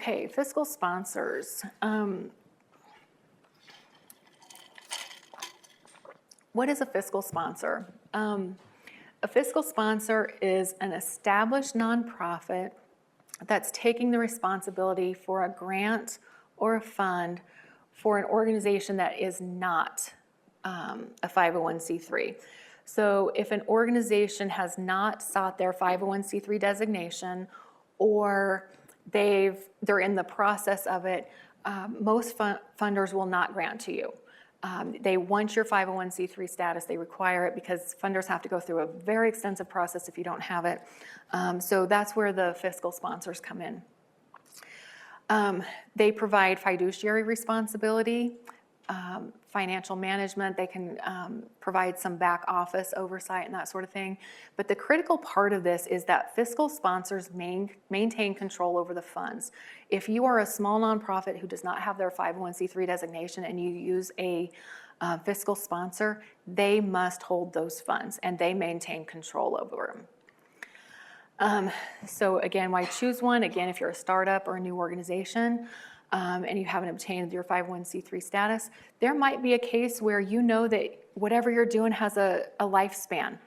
Okay, fiscal sponsors. What is a fiscal sponsor? A fiscal sponsor is an established nonprofit that's taking the responsibility for a grant or a fund for an organization that is not a 501c3. So if an organization has not sought their 501c3 designation, or they're in the process of it, most funders will not grant to you. They want your 501c3 status. They require it because funders have to go through a very extensive process if you don't have it. So that's where the fiscal sponsors come in. They provide fiduciary responsibility, financial management. They can provide some back office oversight and that sort of thing. But the critical part of this is that fiscal sponsors maintain control over the funds. If you are a small nonprofit who does not have their 501c3 designation and you use a fiscal sponsor, they must hold those funds and they maintain control over them. So again, why choose one? Again, if you're a startup or a new organization, and you haven't obtained your 501c3 status, there might be a case where you know that whatever you're doing has a lifespan.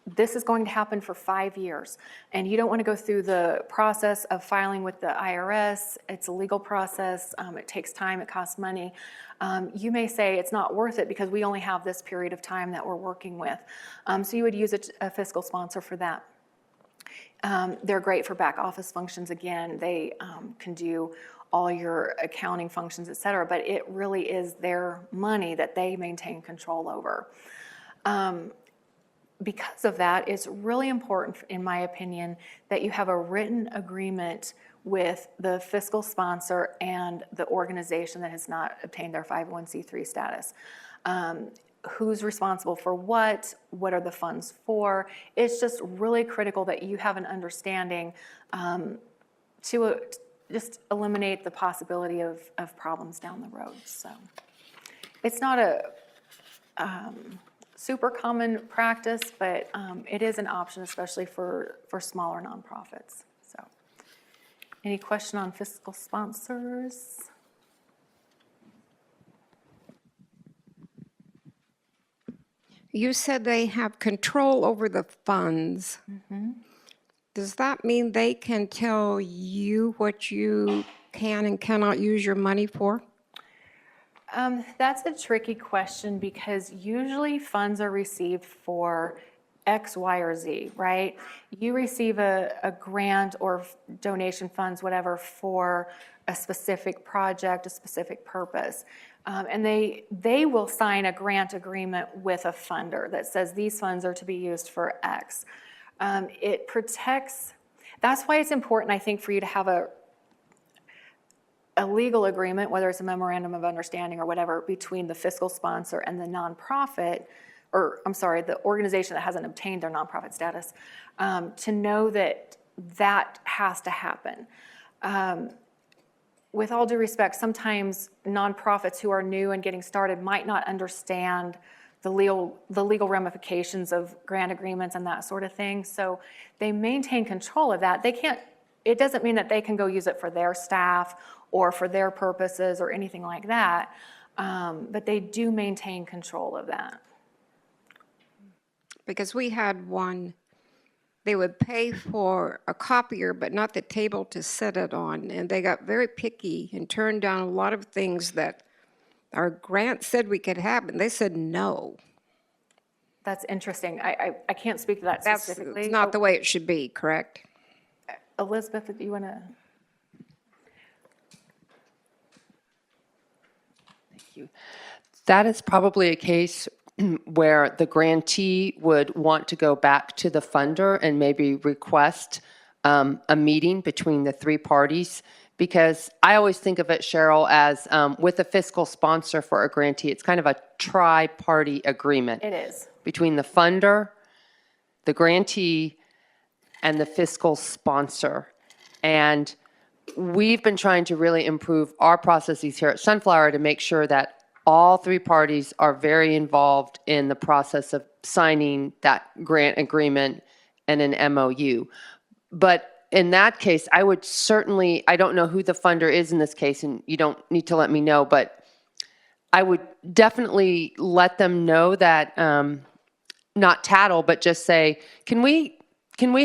This is going to happen for 5 years, and you don't want to go through the process of filing with the IRS. It's a legal process. It takes time. It costs money. You may say it's not worth it because we only have this period of time that we're working with. So you would use a fiscal sponsor for that. They're great for back office functions. Again, they can do all your accounting functions, et cetera, but it really is their money that they maintain control over. Because of that, it's really important, in my opinion, that you have a written agreement with the fiscal sponsor and the organization that has not obtained their 501c3 status. Who's responsible for what are the funds for. It's just really critical that you have an understanding to just eliminate the possibility of problems down the road. So it's not a super common practice, but it is an option, especially for smaller nonprofits. So any question on fiscal sponsors? You said they have control over the funds. Mm-hmm. Does that mean they can tell you what you can and cannot use your money for? That's a tricky question because usually funds are received for X, Y, or Z, right? You receive a grant or donation funds, whatever, for a specific project, a specific purpose. And they will sign a grant agreement with a funder that says these funds are to be used for X. It protects, that's why it's important, I think, for you to have a legal agreement, whether it's a memorandum of understanding or whatever, between the fiscal sponsor and the nonprofit, or I'm sorry, the organization that hasn't obtained their nonprofit status, to know that that has to happen. With all due respect, sometimes nonprofits who are new and getting started might not understand the legal ramifications of grant agreements and that sort of thing. So they maintain control of that. It doesn't mean that they can go use it for their staff or for their purposes or anything like that, but they do maintain control of that. Because we had one, they would pay for a copier, but not the table to sit it on. And they got very picky and turned down a lot of things that our grant said we could have, and they said no. That's interesting. I can't speak to that specifically. That's not the way it should be, correct? Elizabeth, do you want to? Thank you. That is probably a case where the grantee would want to go back to the funder and maybe request a meeting between the three parties. Because I always think of it, Cheryl, as with a fiscal sponsor for a grantee, it's kind of a tri-party agreement. It is. Between the funder, the grantee, and the fiscal sponsor. And we've been trying to really improve our processes here at Sunflower to make sure that all three parties are very involved in the process of signing that grant agreement and an MOU. But in that case, I would certainly, I don't know who the funder is in this case, and you don't need to let me know, but I would definitely let them know that, not tattle, but just say, can we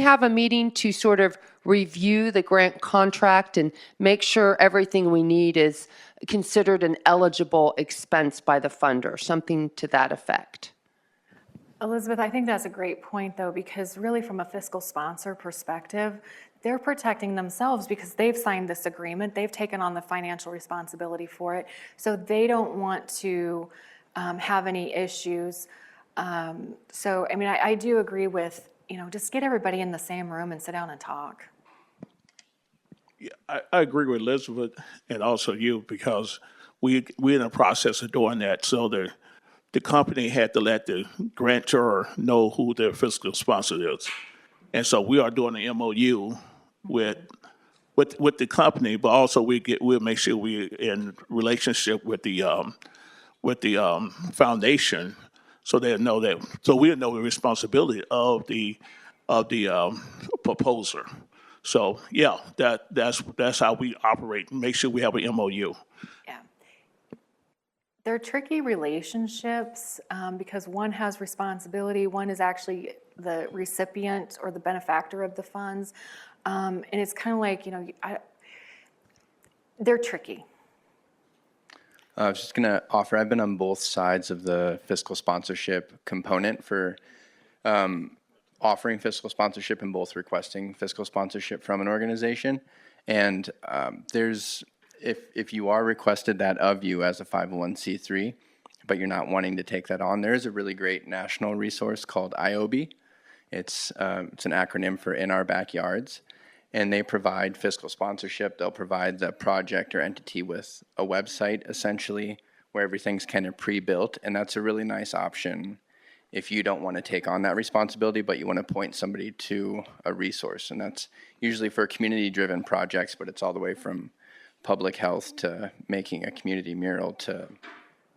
have a meeting to sort of review the grant contract and make sure everything we need is considered an eligible expense by the funder, something to that effect. Elizabeth, I think that's a great point, though, because really from a fiscal sponsor perspective, they're protecting themselves because they've signed this agreement. They've taken on the financial responsibility for it. So they don't want to have any issues. So, I mean, I do agree with, just get everybody in the same room and sit down and talk. Yeah, I agree with Elizabeth and also you because we're in the process of doing that. So the company had to let the grantor know who their fiscal sponsor is. And so we are doing an MOU with the company, but also we'll make sure we're in relationship with the foundation, so they'll know that. So we'll know the responsibility of the proposer. So yeah, that's how we operate. Make sure we have an MOU. Yeah. They're tricky relationships because one has responsibility, one is actually the recipient or the benefactor of the funds. And it's kind of like, they're tricky. I was just going to offer, I've been on both sides of the fiscal sponsorship component for offering fiscal sponsorship and both requesting fiscal sponsorship from an organization. And if you are requested that of you as a 501c3, but you're not wanting to take that on, there is a really great national resource called IOBI. It's an acronym for In Our Backyards. And they provide fiscal sponsorship. They'll provide the project or entity with a website, essentially, where everything's kind of pre-built. And that's a really nice option if you don't want to take on that responsibility, but you want to point somebody to a resource. And that's usually for community-driven projects, but it's all the way from public health to making a community mural to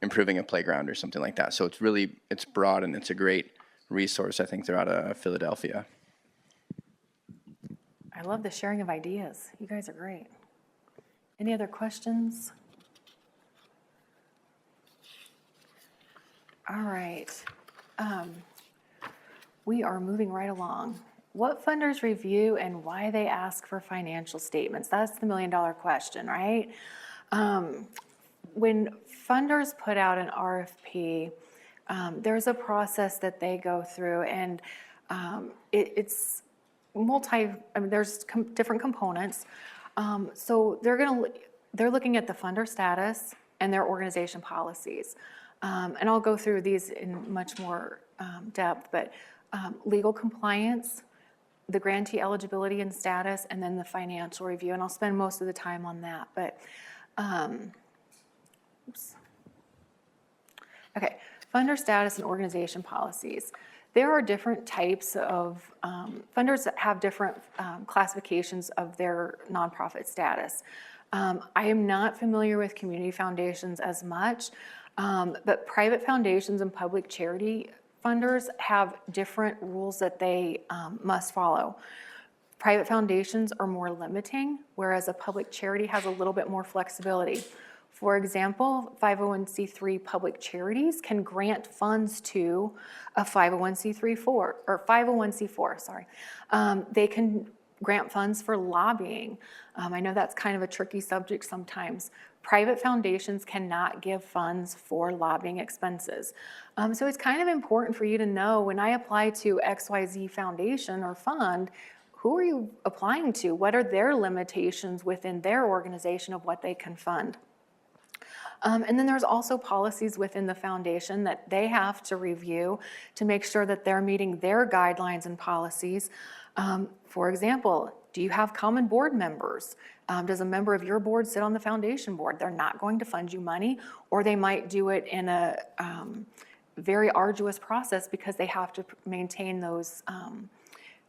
improving a playground or something like that. So it's broad and it's a great resource. I think they're out of Philadelphia. I love the sharing of ideas. You guys are great. Any other questions? All right. We are moving right along. What funders review and why they ask for financial statements? That's the million-dollar question, right? When funders put out an RFP, there's a process that they go through, and it's there's different components. So they're looking at the funder status and their organization policies. And I'll go through these in much more depth, but legal compliance, the grantee eligibility and status, and then the financial review. And I'll spend most of the time on that. But, okay, funder status and organization policies. There are different types of funders that have different classifications of their nonprofit status. I am not familiar with community foundations as much, but private foundations and public charity funders have different rules that they must follow. Private foundations are more limiting, whereas a public charity has a little bit more flexibility. For example, 501c3 public charities can grant funds to a 501c4, sorry. They can grant funds for lobbying. I know that's kind of a tricky subject sometimes. Private foundations cannot give funds for lobbying expenses. So it's kind of important for you to know when I apply to XYZ foundation or fund, who are you applying to? What are their limitations within their organization of what they can fund? And then there's also policies within the foundation that they have to review to make sure that they're meeting their guidelines and policies. For example, do you have common board members? Does a member of your board sit on the foundation board? They're not going to fund you money, or they might do it in a very arduous process because they have to maintain those,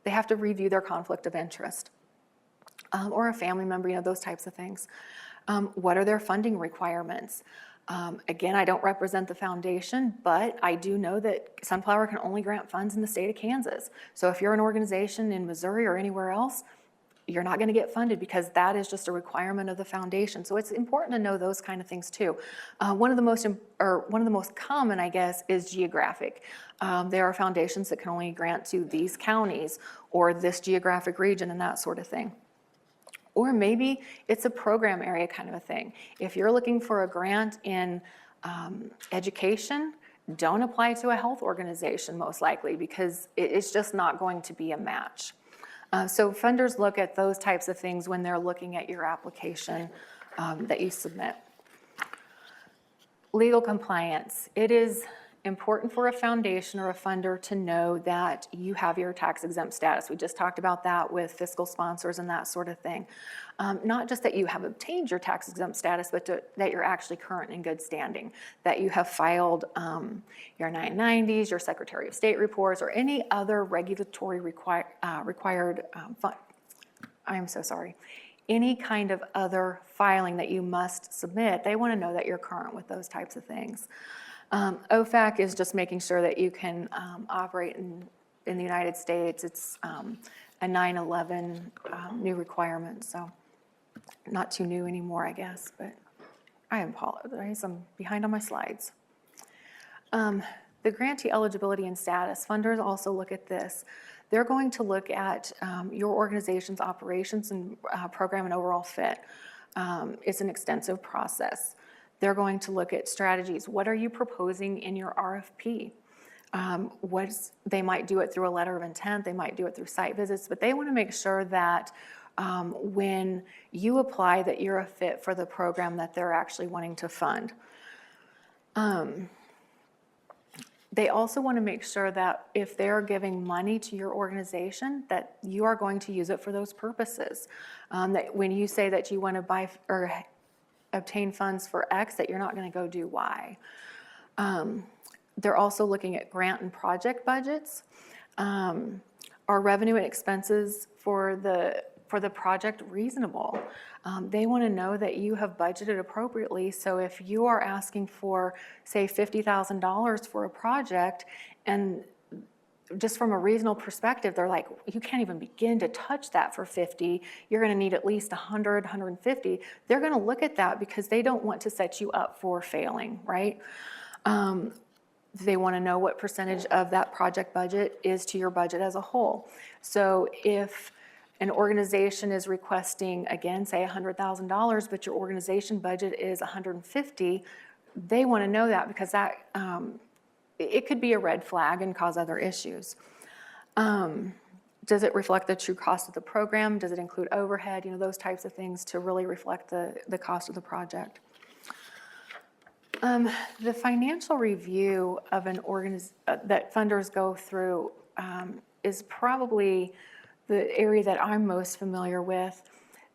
they have to review their conflict of interest. Or a family member, those types of things. What are their funding requirements? Again, I don't represent the foundation, but I do know that Sunflower can only grant funds in the state of Kansas. So if you're an organization in Missouri or anywhere else, you're not going to get funded because that is just a requirement of the foundation. So it's important to know those kind of things too. One of the most common, I guess, is geographic. There are foundations that can only grant to these counties or this geographic region and that sort of thing. Or maybe it's a program area kind of a thing. If you're looking for a grant in education, don't apply to a health organization most likely because it's just not going to be a match. So funders look at those types of things when they're looking at your application that you submit. Legal compliance. It is important for a foundation or a funder to know that you have your tax exempt status. We just talked about that with fiscal sponsors and that sort of thing. Not just that you have obtained your tax exempt status, but that you're actually current and good standing, that you have filed your 990s, your Secretary of State reports, or any other regulatory required any kind of other filing that you must submit. They want to know that you're current with those types of things. OFAC is just making sure that you can operate in the United States. It's a 9/11 new requirement, so not too new anymore, I guess, but I apologize, I'm behind on my slides. The grantee eligibility and status, funders also look at this. They're going to look at your organization's operations and program and overall fit. It's an extensive process. They're going to look at strategies. What are you proposing in your RFP? They might do it through a letter of intent, they might do it through site visits, but they want to make sure that when you apply that you're a fit for the program that they're actually wanting to fund. They also want to make sure that if they're giving money to your organization, that you are going to use it for those purposes. That when you say that you want to buy or obtain funds for X, that you're not going to go do Y. They're also looking at grant and project budgets. Are revenue and expenses for the project reasonable? They want to know that you have budgeted appropriately. So if you are asking for, say, $50,000 for a project, and just from a reasonable perspective, they're like, you can't even begin to touch that for 50. You're going to need at least 100, 150. They're going to look at that because they don't want to set you up for failing, right? They want to know what percentage of that project budget is to your budget as a whole. So if an organization is requesting, again, say $100,000, but your organization budget is $150,000, they want to know that because that it could be a red flag and cause other issues. Does it reflect the true cost of the program? Does it include overhead? Those types of things to really reflect the cost of the project. The financial review of an that funders go through is probably the area that I'm most familiar with.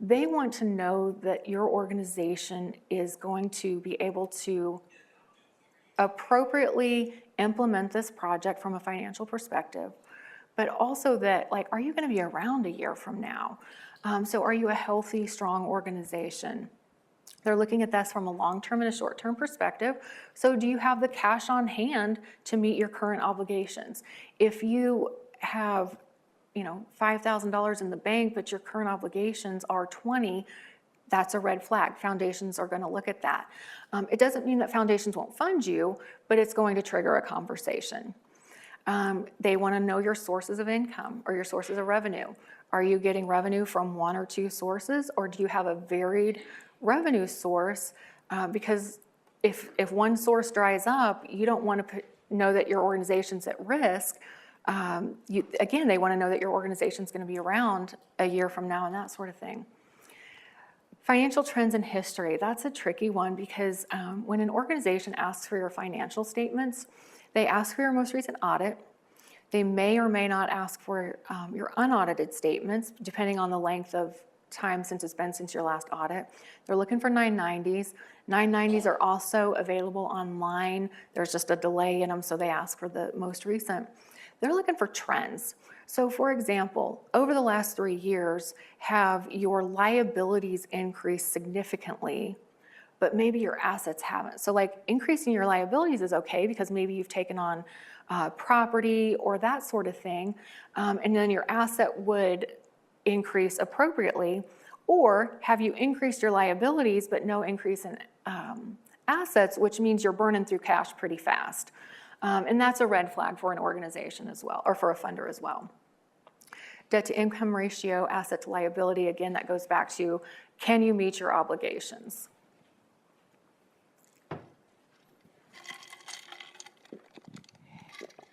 They want to know that your organization is going to be able to appropriately implement this project from a financial perspective, but also that, are you going to be around a year from now? So are you a healthy, strong organization? They're looking at this from a long-term and a short-term perspective. So do you have the cash on hand to meet your current obligations? If you have, $5,000 in the bank, but your current obligations are $20,000, that's a red flag. Foundations are going to look at that. It doesn't mean that foundations won't fund you, but it's going to trigger a conversation. They want to know your sources of income or your sources of revenue. Are you getting revenue from one or two sources, or do you have a varied revenue source? Because if one source dries up, you don't want to know that your organization's at risk. Again, they want to know that your organization's going to be around a year from now and that sort of thing. Financial trends and history, that's a tricky one because when an organization asks for your financial statements, they ask for your most recent audit. They may or may not ask for your unaudited statements, depending on the length of time since your last audit. They're looking for 990s. 990s are also available online. There's just a delay in them, so they ask for the most recent. They're looking for trends. So for example, over the last 3 years, have your liabilities increased significantly, but maybe your assets haven't? So increasing your liabilities is okay because maybe you've taken on property or that sort of thing, and then your asset would increase appropriately? Or have you increased your liabilities but no increase in assets, which means you're burning through cash pretty fast? And that's a red flag for an organization as well, or for a funder as well. Debt to income ratio, asset to liability, again, that goes back to, can you meet your obligations?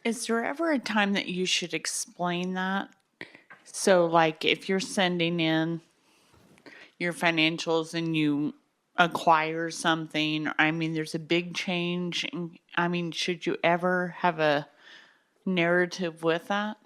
Is there ever a time that you should explain that? So like if you're sending in your financials and you acquire something, I mean, there's a big change. I mean, should you ever have a narrative with that?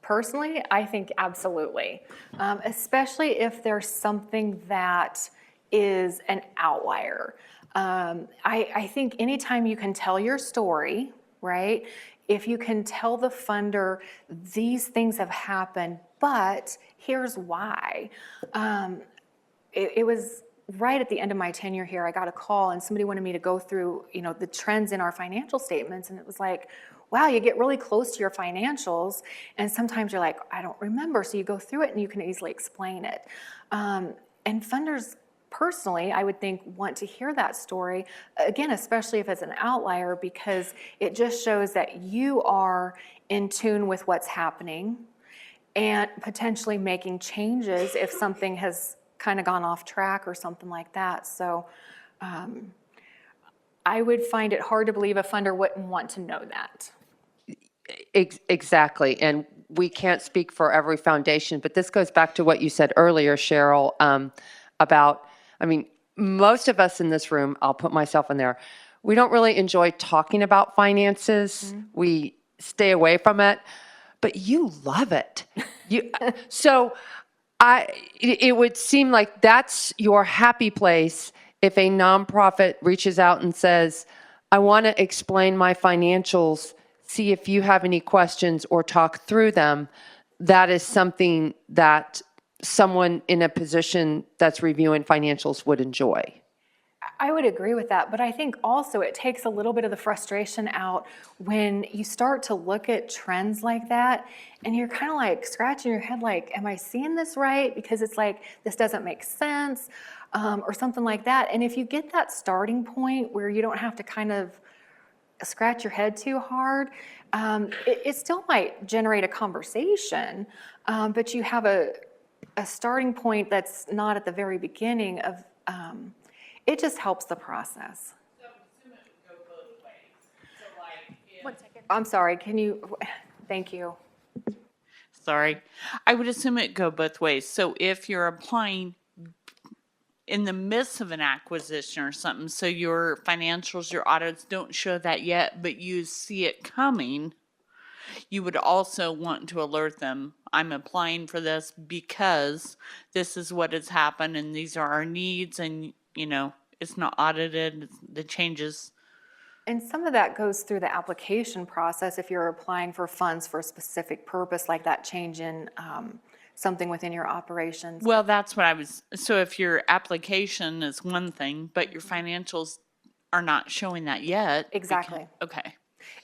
Personally, I think absolutely, especially if there's something that is an outlier. I think anytime you can tell your story, right? If you can tell the funder, these things have happened, but here's why. It was right at the end of my tenure here, I got a call and somebody wanted me to go through, the trends in our financial statements. And it was like, wow, you get really close to your financials. And sometimes you're like, I don't remember. So you go through it and you can easily explain it. And funders, personally, I would think, want to hear that story, again, especially if it's an outlier, because it just shows that you are in tune with what's happening and potentially making changes if something has kind of gone off track or something like that. So I would find it hard to believe a funder wouldn't want to know that. Exactly. And we can't speak for every foundation, but this goes back to what you said earlier, Cheryl, about, most of us in this room, I'll put myself in there, we don't really enjoy talking about finances. Mm-hmm. We stay away from it, but you love it. It would seem like that's your happy place if a nonprofit reaches out and says, I want to explain my financials, see if you have any questions or talk through them. That is something that someone in a position that's reviewing financials would enjoy. I would agree with that, but I think also it takes a little bit of the frustration out when you start to look at trends like that and you're kind of like scratching your head like, am I seeing this right? Because it's like, this doesn't make sense, or something like that. And if you get that starting point where you don't have to kind of scratch your head too hard, it still might generate a conversation, but you have a starting point that's not at the very beginning of, it just helps the process. So assume it would go both ways. So like if, 1 second. I'm sorry, thank you. Sorry. I would assume it go both ways. So if you're applying in the midst of an acquisition or something, so your financials, your audits don't show that yet, but you see it coming, you would also want to alert them, I'm applying for this because this is what has happened and these are our needs, and it's not audited, the changes. And some of that goes through the application process if you're applying for funds for a specific purpose, like that change in something within your operations. Well, that's what so if your application is one thing, but your financials are not showing that yet. Exactly. Okay.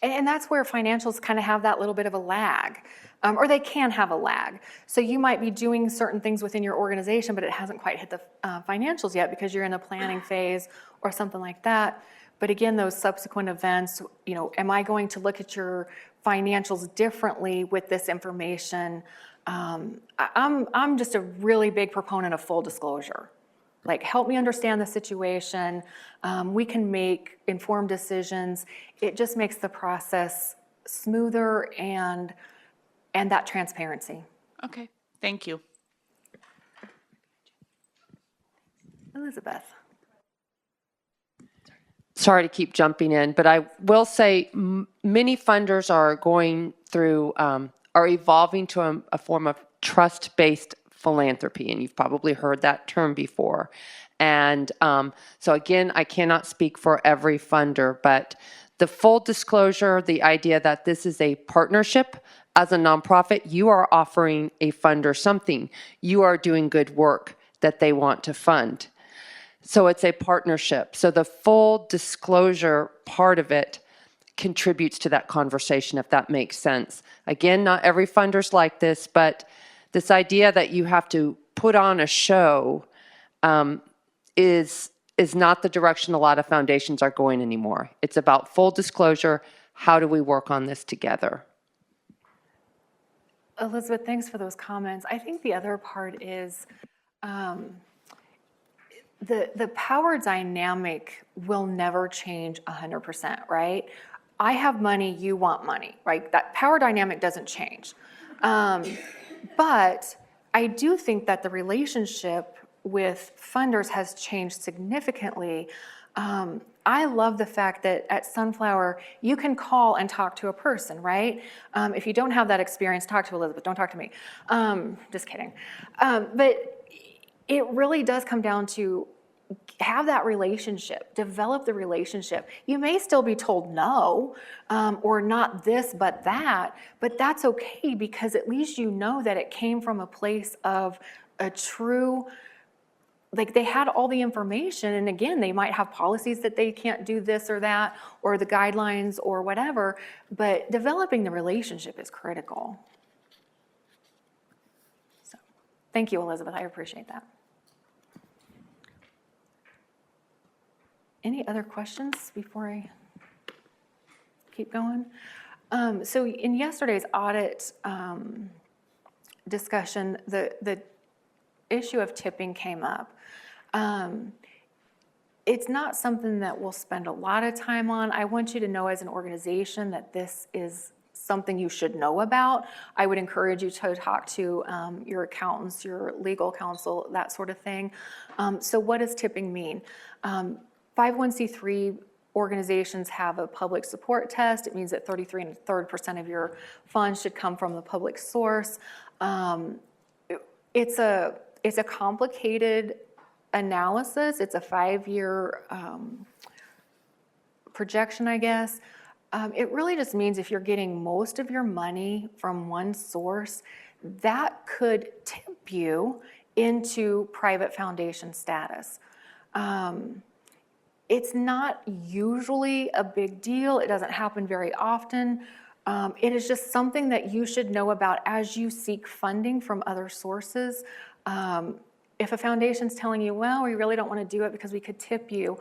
And that's where financials kind of have that little bit of a lag, or they can have a lag. So you might be doing certain things within your organization, but it hasn't quite hit the financials yet because you're in a planning phase or something like that. But again, those subsequent events, am I going to look at your financials differently with this information? I'm just a really big proponent of full disclosure. Like, help me understand the situation. We can make informed decisions. It just makes the process smoother and that transparency. Okay. Thank you. Elizabeth. Sorry to keep jumping in, but I will say many funders are going through, are evolving to a form of trust-based philanthropy, and you've probably heard that term before. And so again, I cannot speak for every funder, but the full disclosure, the idea that this is a partnership as a nonprofit, you are offering a funder something. You are doing good work that they want to fund. So it's a partnership. So the full disclosure part of it contributes to that conversation, if that makes sense. Again, not every funder's like this, but This idea that you have to put on a show is not the direction a lot of foundations are going anymore. It's about full disclosure. How do we work on this together? Elizabeth, thanks for those comments. I think the other part is the power dynamic will never change 100%, right? I have money, you want money, right? That power dynamic doesn't change. But I do think that the relationship with funders has changed significantly. I love the fact that at Sunflower, you can call and talk to a person, right? If you don't have that experience, talk to Elizabeth, don't talk to me. Just kidding. But it really does come down to have that relationship, develop the relationship. You may still be told no, or not this, but that, but that's okay because at least you know that it came from a place of a true, like they had all the information, and again, they might have policies that they can't do this or that, or the guidelines or whatever, but developing the relationship is critical. So, thank you, Elizabeth, I appreciate that. Any other questions before I keep going? So in yesterday's audit discussion, the issue of tipping came up. It's not something that we'll spend a lot of time on. I want you to know as an organization that this is something you should know about. I would encourage you to talk to your accountants, your legal counsel, that sort of thing. So what does tipping mean? 501c3 organizations have a public support test. It means that 33 1/3% of your funds should come from the public source. It's a complicated analysis. It's a 5-year projection, I guess. It really just means if you're getting most of your money from one source, that could tip you into private foundation status. It's not usually a big deal. It doesn't happen very often. It is just something that you should know about as you seek funding from other sources. If a foundation's telling you, well, we really don't want to do it because we could tip you,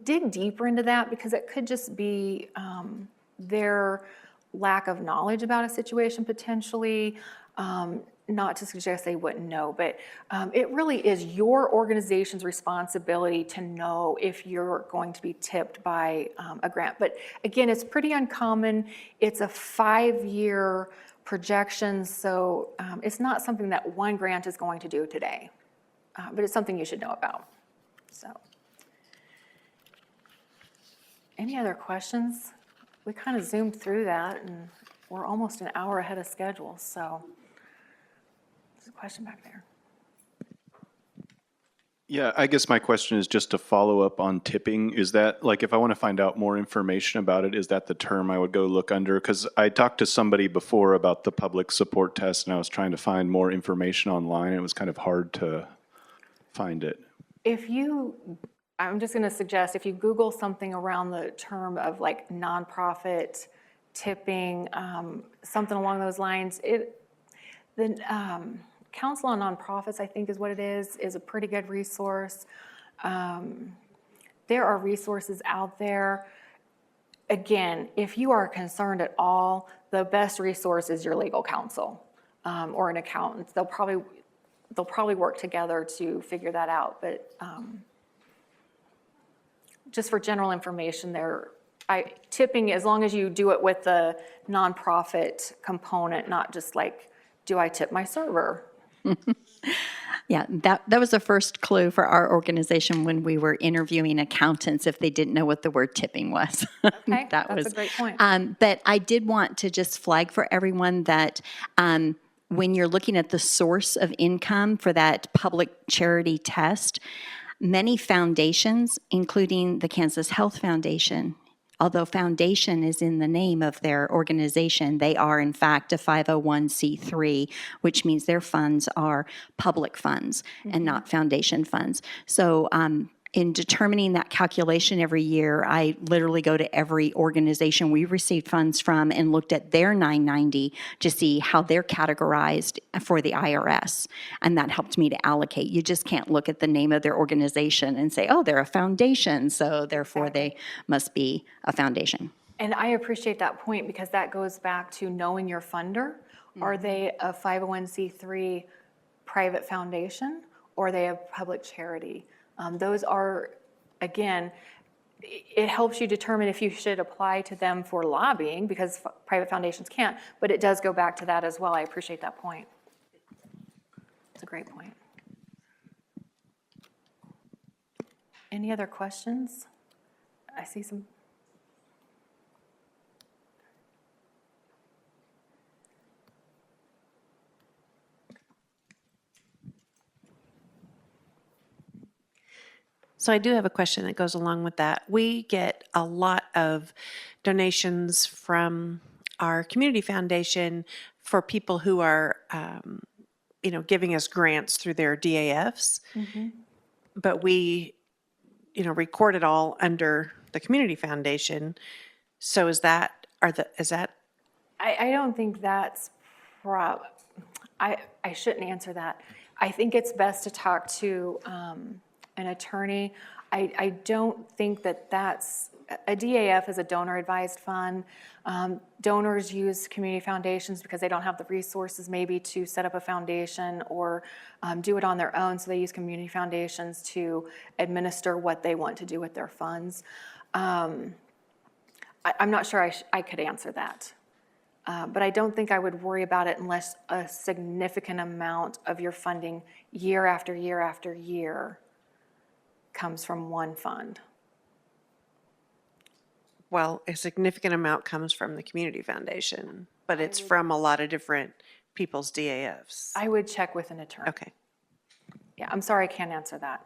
dig deeper into that because it could just be their lack of knowledge about a situation potentially. Not to suggest they wouldn't know, but it really is your organization's responsibility to know if you're going to be tipped by a grant. But again, it's pretty uncommon. It's a 5-year projection, so it's not something that one grant is going to do today, but it's something you should know about. So, any other questions? We kind of zoomed through that, and we're almost an hour ahead of schedule, so. Question back there. Yeah, I guess my question is just to follow up on tipping. Is that, like, if I want to find out more information about it, is that the term I would go look under? Because I talked to somebody before about the public support test, and I was trying to find more information online. It was kind of hard to find it. I'm just going to suggest, if you Google something around the term of like nonprofit tipping, something along those lines, Council on Nonprofits, I think is what it is a pretty good resource. There are resources out there. Again, if you are concerned at all, the best resource is your legal counsel or an accountant. They'll probably work together to figure that out. But just for general information, tipping, as long as you do it with the nonprofit component, not just like, do I tip my server? Yeah, that was the first clue for our organization when we were interviewing accountants if they didn't know what the word tipping was. Okay, that's a great point. But I did want to just flag for everyone that when you're looking at the source of income for that public charity test, many foundations, including the Kansas Health Foundation, although foundation is in the name of their organization, they are in fact a 501c3, which means their funds are public funds and not foundation funds. So in determining that calculation every year, I literally go to every organization we received funds from and looked at their 990 to see how they're categorized for the IRS. And that helped me to allocate. You just can't look at the name of their organization and say, oh, they're a foundation, so therefore they must be a foundation. And I appreciate that point because that goes back to knowing your funder. Are they a 501c3 private foundation or are they a public charity? Those are, again, it helps you determine if you should apply to them for lobbying because private foundations can't, but it does go back to that as well. I appreciate that point. It's a great point. Any other questions? I see some. So I do have a question that goes along with that. We get a lot of donations from our community foundation for people who are, giving us grants through their DAFs. But we, record it all under the community foundation. So is that? I don't think that's I shouldn't answer that. I think it's best to talk to an attorney. I don't think that's, a DAF is a donor-advised fund. Donors use community foundations because they don't have the resources maybe to set up a foundation or do it on their own, so they use community foundations to administer what they want to do with their funds. I'm not sure I could answer that. But I don't think I would worry about it unless a significant amount of your funding year after year after year comes from one fund. Well, a significant amount comes from the community foundation, but it's from a lot of different people's DAFs. I would check with an attorney. Okay. Yeah, I'm sorry I can't answer that.